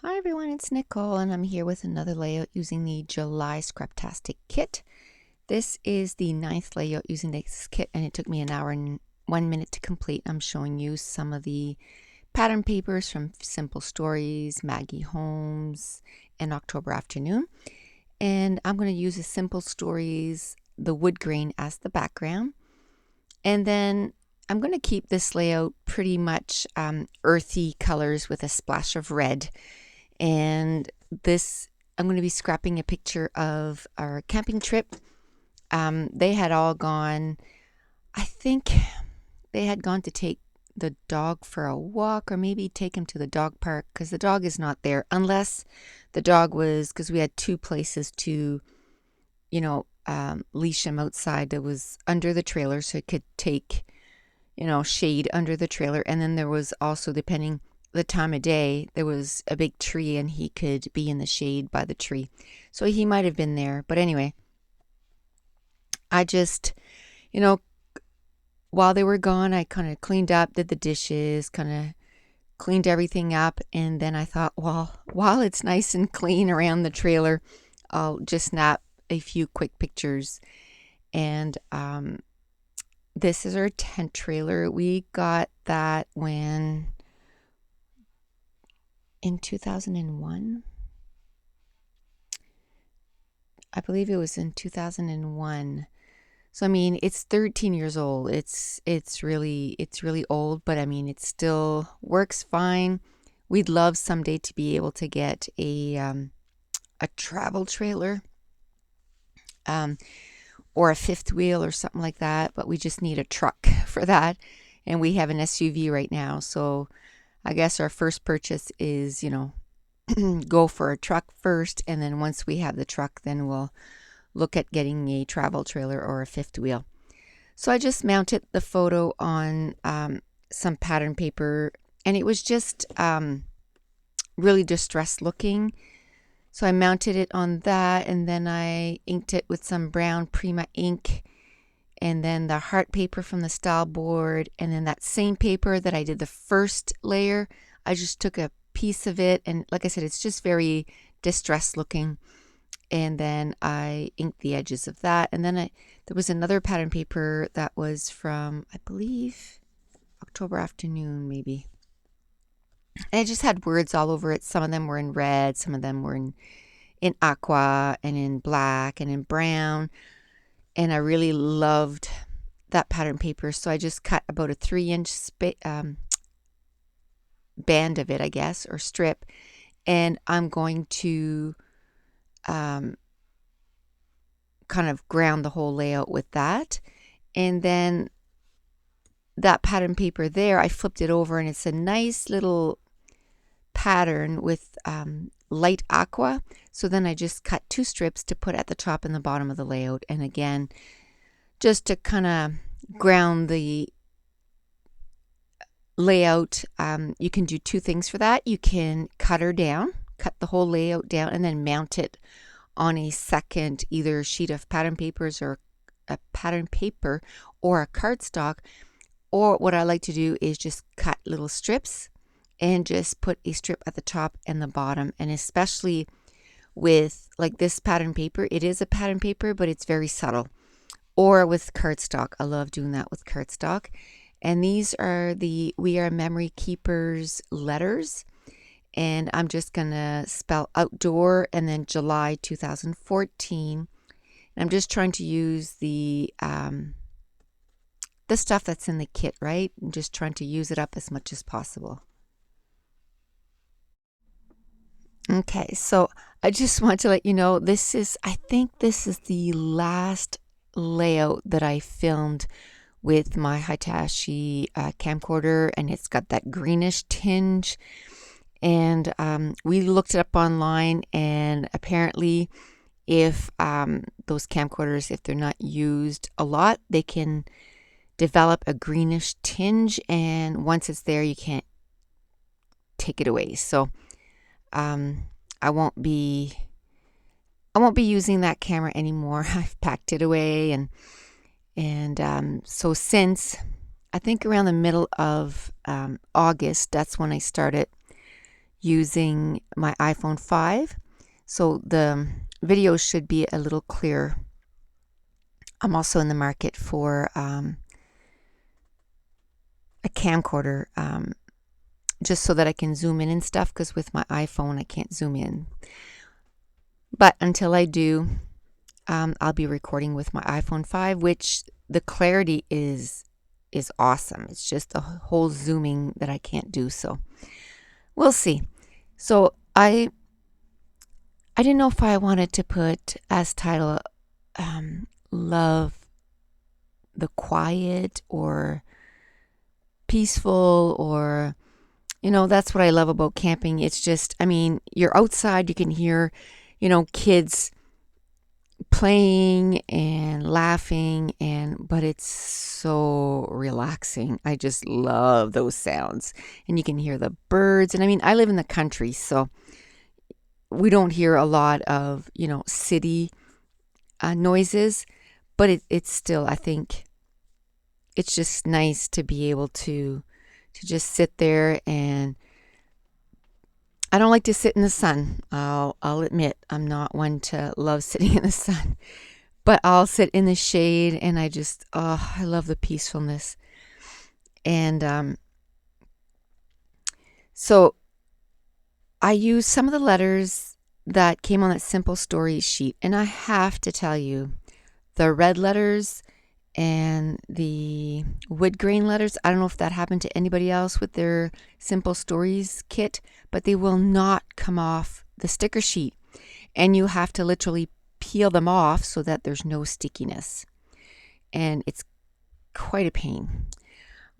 Hi everyone, it's Nicole and I'm here with another layout using the July Scraptastic kit. This is the 9th layout using this kit and it took me an hour and 1 minute to complete. I'm showing you some of the pattern papers from Simple Stories, Maggie Holmes, and October Afternoon. And I'm going to use the Simple Stories, the wood grain as the background. And then I'm going to keep this layout pretty much earthy colors with a splash of red. And this, I'm going to be scrapping a picture of our camping trip. They had all gone, I think they had gone to take the dog for a walk or maybe take him to the dog park because the dog is not there unless the dog was, because we had two places to, leash him outside that was under the trailer so it could take, shade under the trailer. And then there was also, depending the time of day, there was a big tree and he could be in the shade by the tree. So he might have been there. But anyway, I just, while they were gone, I kind of cleaned up, did the dishes, kind of cleaned everything up. And then I thought, well, while it's nice and clean around the trailer, I'll just snap a few quick pictures. And this is our tent trailer. We got that in 2001. I believe it was in 2001. So I mean, it's 13 years old. It's really old, but I mean, it still works fine. We'd love someday to be able to get a travel trailer, or a fifth wheel or something like that. But we just need a truck for that, and we have an SUV right now. So I guess our first purchase is, go for a truck first, and then once we have the truck, then we'll look at getting a travel trailer or a fifth wheel. So I just mounted the photo on some pattern paper, and it was just really distressed looking. So I mounted it on that, and then I inked it with some brown Prima ink, and then the heart paper from the style board, and then that same paper that I did the first layer, I just took a piece of it, and like I said, it's just very distressed looking. And then I inked the edges of that. And then there was another pattern paper that was from, I believe, October Afternoon, maybe. And it just had words all over it. Some of them were in red, some of them were in aqua, and in black, and in brown. And I really loved that pattern paper. So I just cut about a 3-inch band of it, I guess, or strip. And I'm going to kind of ground the whole layout with that. And then that pattern paper there, I flipped it over, and it's a nice little pattern with light aqua. So then I just cut 2 strips to put at the top and the bottom of the layout. And again, just to kind of ground the layout, you can do 2 things for that. You can cut the whole layout down, and then mount it on a second either sheet of pattern papers or a pattern paper or a cardstock. Or what I like to do is just cut little strips and just put a strip at the top and the bottom. And especially with like this pattern paper, it is a pattern paper, but it's very subtle. Or with cardstock, I love doing that with cardstock. And these are the We Are Memory Keepers letters. And I'm just going to spell outdoor and then July 2014. And I'm just trying to use the stuff that's in the kit, right? I'm just trying to use it up as much as possible. Okay, so I just want to let you know, I think this is the last layout that I filmed with my Hitachi camcorder, and it's got that greenish tinge. And we looked it up online, and apparently if those camcorders, if they're not used a lot, they can develop a greenish tinge, and once it's there, you can't take it away. So I won't be using that camera anymore. I've packed it away, and so since I think around the middle of August, that's when I started using my iPhone 5. So the video should be a little clearer. I'm also in the market for a camcorder, just so that I can zoom in and stuff, because with my iPhone I can't zoom in. But until I do, I'll be recording with my iPhone 5, which the clarity is awesome. It's just the whole zooming that I can't do. So we'll see. So I didn't know if I wanted to put as title love the quiet or peaceful, or that's what I love about camping. It's just, I mean, you're outside, you can hear kids playing and laughing, but it's so relaxing. I just love those sounds. And you can hear the birds. And I mean, I live in the country, so we don't hear a lot of city noises, but it's still, I think it's just nice to be able to just sit there. And I don't like to sit in the sun. I'll admit, I'm not one to love sitting in the sun, but I'll sit in the shade, and I love the peacefulness. And so I used some of the letters that came on that simple story sheet, and I have to tell you, the red letters and the wood grain letters, I don't know if that happened to anybody else with their simple stories kit, but they will not come off the sticker sheet, and you have to literally peel them off so that there's no stickiness, and it's quite a pain.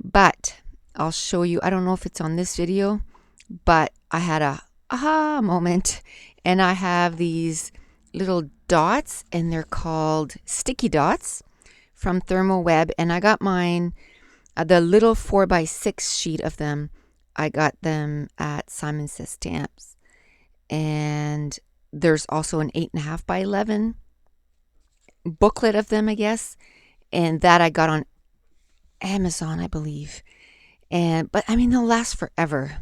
But I'll show you. I don't know if it's on this video, but I had a aha moment, and I have these little dots, and they're called sticky dots from ThermoWeb, and I got mine, the little 4x6 sheet of them, I got them at Simon Says Stamps. And there's also an 8.5x11 booklet of them, I guess, and that I got on Amazon, I believe. But I mean, they'll last forever,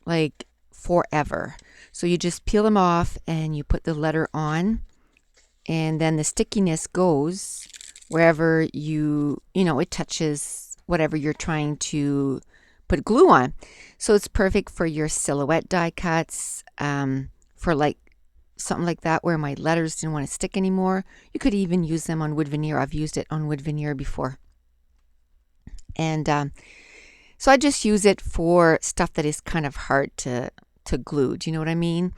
like forever. So you just peel them off and you put the letter on, and then the stickiness goes wherever it touches whatever you're trying to put glue on. So it's perfect for your silhouette die cuts, for like something like that where my letters didn't want to stick anymore. You could even use them on wood veneer. I've used it on wood veneer before. And so I just use it for stuff that is kind of hard to glue. Do you know what I mean?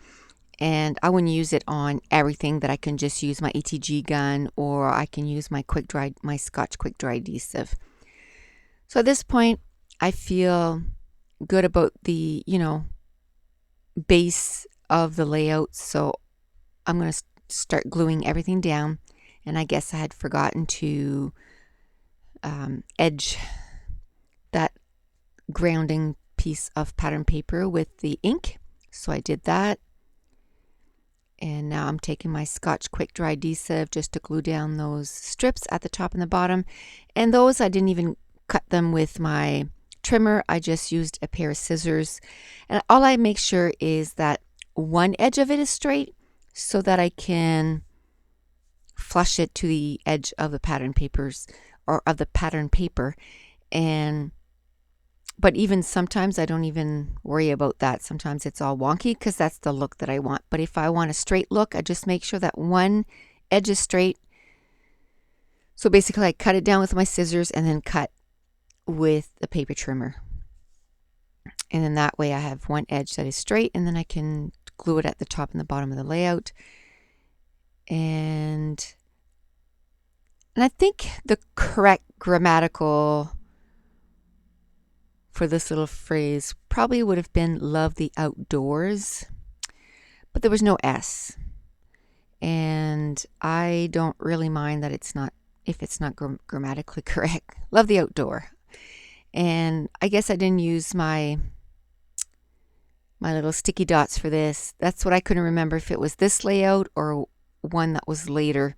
And I wouldn't use it on everything that I can just use my ATG gun, or I can use my Scotch quick dry adhesive. So at this point, I feel good about the, base of the layout. So I'm going to start gluing everything down. And I guess I had forgotten to edge that grounding piece of pattern paper with the ink. So I did that. And now I'm taking my Scotch quick dry adhesive just to glue down those strips at the top and the bottom. And those, I didn't even cut them with my trimmer. I just used a pair of scissors. And all I make sure is that one edge of it is straight so that I can flush it to the edge of the pattern papers, or of the pattern paper. But even sometimes I don't even worry about that. Sometimes it's all wonky because that's the look that I want. But if I want a straight look, I just make sure that one edge is straight. So basically I cut it down with my scissors and then cut with the paper trimmer. And then that way I have one edge that is straight, and then I can glue it at the top and the bottom of the layout. And I think the correct grammatical for this little phrase probably would have been love the outdoors, but there was no S. And I don't really mind that if it's not grammatically correct. Love the outdoor. And I guess I didn't use my little sticky dots for this. That's what I couldn't remember, if it was this layout or one that was later.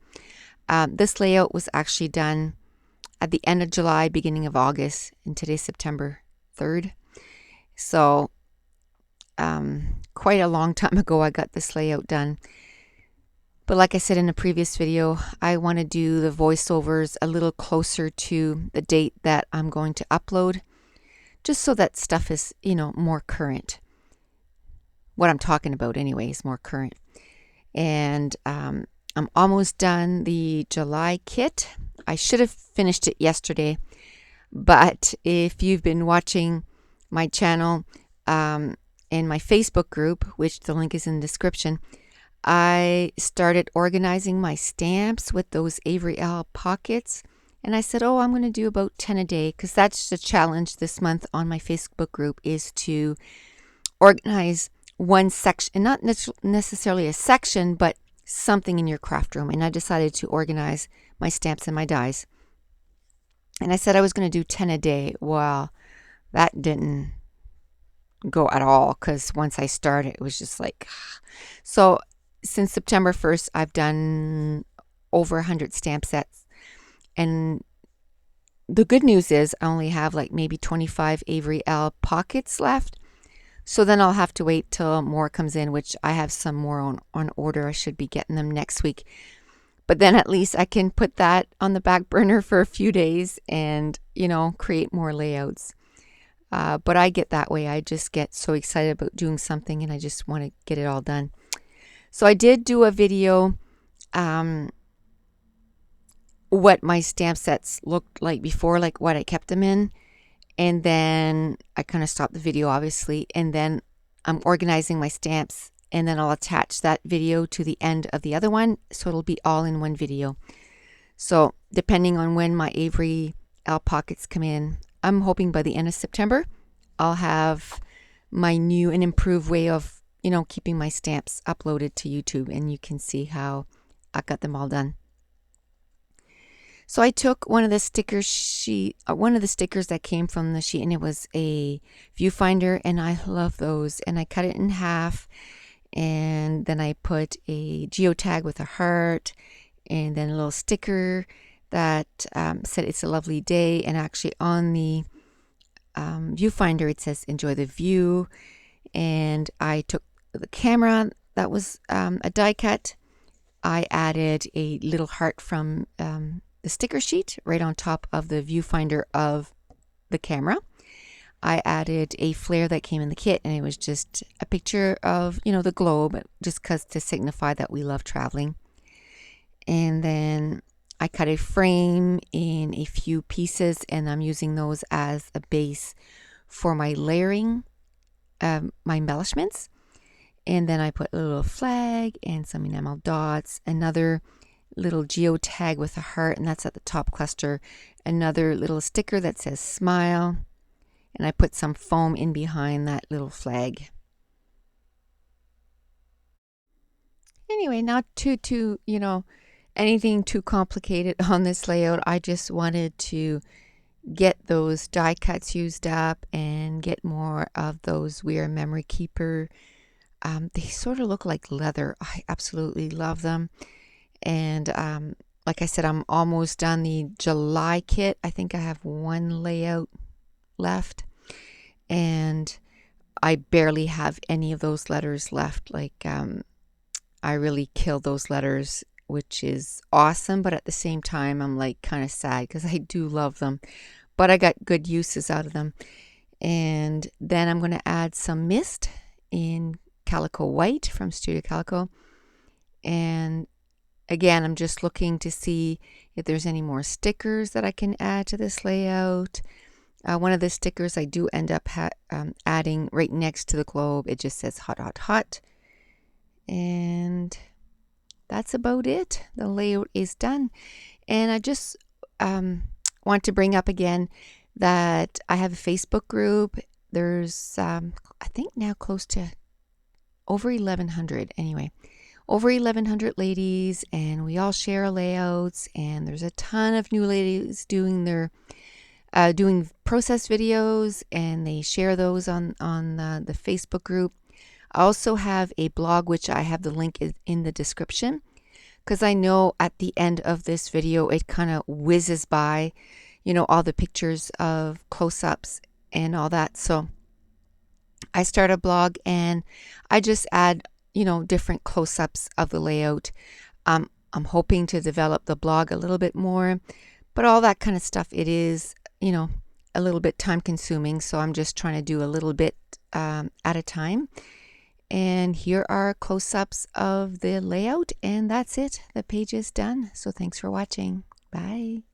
This layout was actually done at the end of July, beginning of August, and today's September 3rd. So quite a long time ago I got this layout done. But like I said in a previous video, I want to do the voiceovers a little closer to the date that I'm going to upload, just so that stuff is, more current. What I'm talking about anyway is more current. And I'm almost done the July kit. I should have finished it yesterday, but if you've been watching my channel and my Facebook group, which the link is in the description, I started organizing my stamps with those Avery L pockets. And I said, I'm going to do about 10 a day, because that's the challenge this month on my Facebook group, is to organize one section, and not necessarily a section, but something in your craft room. And I decided to organize my stamps and my dies. And I said I was going to do 10 a day. Well, that didn't go at all, because once I started, it was just like, so since September 1st, I've done over 100 stamp sets. And the good news is I only have like maybe 25 Avery L pockets left. So then I'll have to wait till more comes in, which I have some more on order. I should be getting them next week. But then at least I can put that on the back burner for a few days and, create more layouts. But I get that way. I just get so excited about doing something and I just want to get it all done. So I did do a video what my stamp sets looked like before, like what I kept them in. And then I kind of stopped the video, obviously. And then I'm organizing my stamps. And then I'll attach that video to the end of the other one. So it'll be all in one video. So depending on when my Avery L pockets come in, I'm hoping by the end of September, I'll have my new and improved way of, keeping my stamps uploaded to YouTube. And you can see how I got them all done. So I took one of the stickers that came from the sheet, and it was a viewfinder, and I love those. And I cut it in half, and then I put a geotag with a heart, and then a little sticker that said it's a lovely day. And actually on the viewfinder it says enjoy the view. And I took the camera that was a die cut. I added a little heart from the sticker sheet right on top of the viewfinder of the camera. I added a flare that came in the kit, and it was just a picture of, the globe, just to signify that we love traveling. And then I cut a frame in a few pieces, and I'm using those as a base for my layering, my embellishments. And then I put a little flag and some enamel dots, another little geotag with a heart, and that's at the top cluster, another little sticker that says smile, and I put some foam in behind that little flag. Anyway, not too anything too complicated on this layout. I just wanted to get those die cuts used up and get more of those We Are Memory Keeper. They sort of look like leather. I absolutely love them. And like I said, I'm almost done the July kit. I think I have one layout left, and I barely have any of those letters left. Like I really killed those letters, which is awesome, but at the same time I'm like kind of sad because I do love them, but I got good uses out of them. And then I'm going to add some mist in Calico White from Studio Calico. And again, I'm just looking to see if there's any more stickers that I can add to this layout. One of the stickers I do end up adding right next to the globe. It just says hot, hot, hot. And that's about it. The layout is done. And I just want to bring up again that I have a Facebook group. There's, I think now close to over 1,100 anyway. Over 1,100 ladies, and we all share our layouts, and there's a ton of new ladies doing their process videos, and they share those on the Facebook group. I also have a blog, which I have the link in the description, because I know at the end of this video it kind of whizzes by, all the pictures of close-ups and all that. So I start a blog and I just add, different close-ups of the layout. I'm hoping to develop the blog a little bit more, but all that kind of stuff, it is, a little bit time consuming. So I'm just trying to do a little bit at a time. And here are close-ups of the layout, and that's it. The page is done. So thanks for watching. Bye.